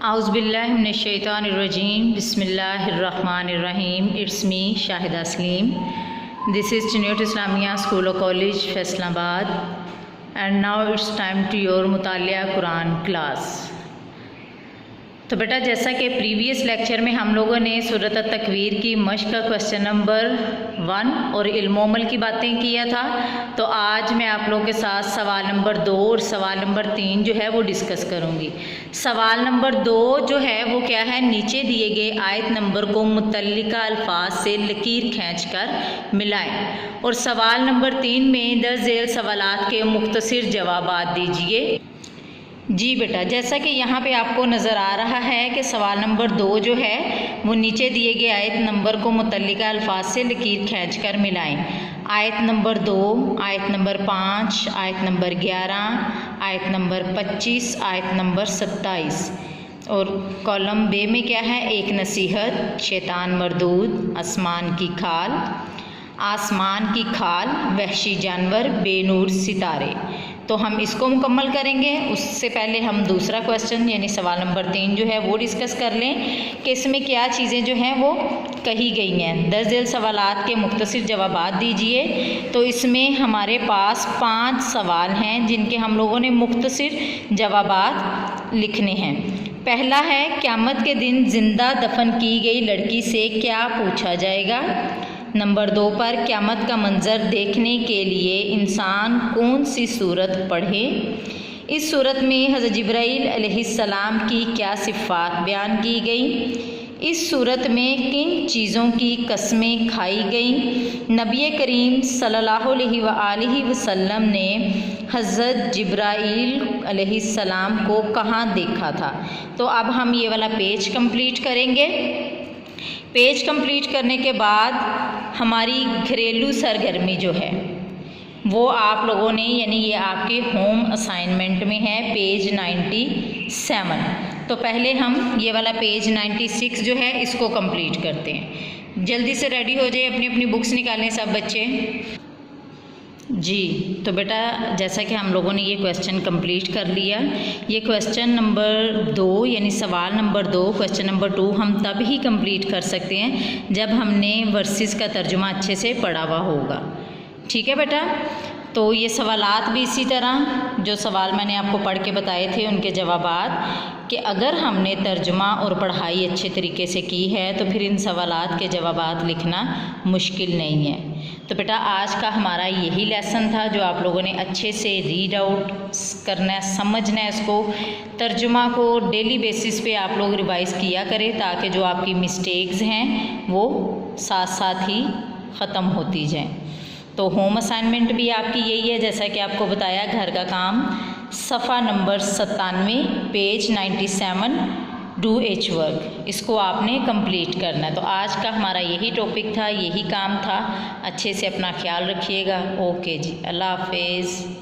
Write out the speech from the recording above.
आउज़ुबिल्लाहिमिनश्शैतानिर्रजीम बिस्मिल्लाहिर्रहमानिर्रहीम। It's me Shahida Saleem. This is टिन्यूट Islamia school और college Faisalabad and now it's time to your मुतालिया कुरान क्लास। तो बेटा, जैसा कि प्रीवियस लेक्चर में हम लोगों ने सूरत तकवीर की मश्क का क्वेश्चन नंबर 1 और इल्मोमल की बातें किया था, तो आज मैं आप लोगों के साथ सवाल नंबर 2 और सवाल नंबर 3 जो है वो डिस्कस करूंगी। सवाल नंबर 2 जो है वो क्या है, नीचे दिए गए आयत नंबर को मुतल्लिका अल्फाज से लकीर खींचकर मिलाएं। और सवाल नंबर 3 में दर्ज झेल सवालात के मुख्तसर जवाबात दीजिए। जी बेटा, जैसा कि यहाँ पे आपको नज़र आ रहा है कि सवाल नंबर 2 जो है वो नीचे दिए गए आयत नंबर को मुतल्लिका अल्फाज से लकीर खींचकर मिलाएं। आयत नंबर 2, आयत नंबर 5, आयत नंबर 11, आयत नंबर 25, आयत नंबर 27। और कॉलम बे में क्या है, एक नसीहत, शैतान मरदूद, आसमान की खाल, आसमान की खाल, वहशी जानवर, बेनूर सितारे। तो हम इसको मुकम्मल करेंगे। उससे पहले हम दूसरा क्वेश्चन यानी सवाल नंबर 3 जो है वो डिस्कस कर लें कि इसमें क्या चीज़ें जो हैं वो कही गई हैं। दर्ज झेल सवालात के मुख्तसर जवाबात दीजिए। तो इसमें हमारे पास 5 सवाल हैं जिनके हम लोगों ने मुख्तसर जवाबात लिखने हैं। पहला है, क़यामत के दिन जिंदा दफन की गई लड़की से क्या पूछा जाएगा। नंबर 2 पर, क़यामत का मंजर देखने के लिए इंसान कौन सी सूरत पढ़े। इस सूरत में हज़रत जिब्राईल अलैहिस्सलाम की क्या सिफ़ात बयान की गई। इस सूरत में किन चीज़ों की कस्में खाई गईं। नबी करीम सल्लल्लाहु अलैहि वसल्लम ने हज़रत जिब्राईल अलैहिस्सलाम को कहाँ देखा था। तो अब हम ये वाला पेज कंप्लीट करेंगे। पेज कंप्लीट करने के बाद हमारी घरेलू सरगर्मी जो है वो आप लोगों ने, यानी ये आपके होम असाइनमेंट में है, पेज 97। तो पहले हम ये वाला पेज 96 जो है इसको कंप्लीट करते हैं। जल्दी से रेडी हो जाए, अपनी अपनी बुक्स निकालें सब बच्चे। जी तो बेटा, जैसा कि हम लोगों ने ये क्वेश्चन कंप्लीट कर लिया। ये क्वेश्चन नंबर 2 यानी सवाल नंबर 2, क्वेश्चन नंबर 2 हम तब ही कंप्लीट कर सकते हैं जब हमने वर्सेस का तर्जुमा अच्छे से पढ़ा हुआ होगा। ठीक है बेटा। तो ये सवालात भी इसी तरह जो सवाल मैंने आपको पढ़ के बताए थे उनके जवाबात, कि अगर हमने तर्जुमा और पढ़ाई अच्छे तरीके से की है तो फिर इन सवालात के जवाबात लिखना मुश्किल नहीं है। तो बेटा, आज का हमारा यही लेसन था जो आप लोगों ने अच्छे से रीड आउट करना है, समझना है इसको। तर्जुमा को डेली बेसिस पे आप लोग रिवाइज़ किया करें ताकि जो आपकी मिस्टेक्स हैं वो साथ साथ ही ख़त्म होती जाएँ। तो होम असाइनमेंट भी आपकी यही है, जैसा कि आपको बताया। घर का काम सफ़ा number 97 page 97 do H work, इसको आपने कंप्लीट करना है। तो आज का हमारा यही टॉपिक था, यही काम था। अच्छे से अपना ख्याल रखिएगा। ओके जी, अल्लाह हाफिज़।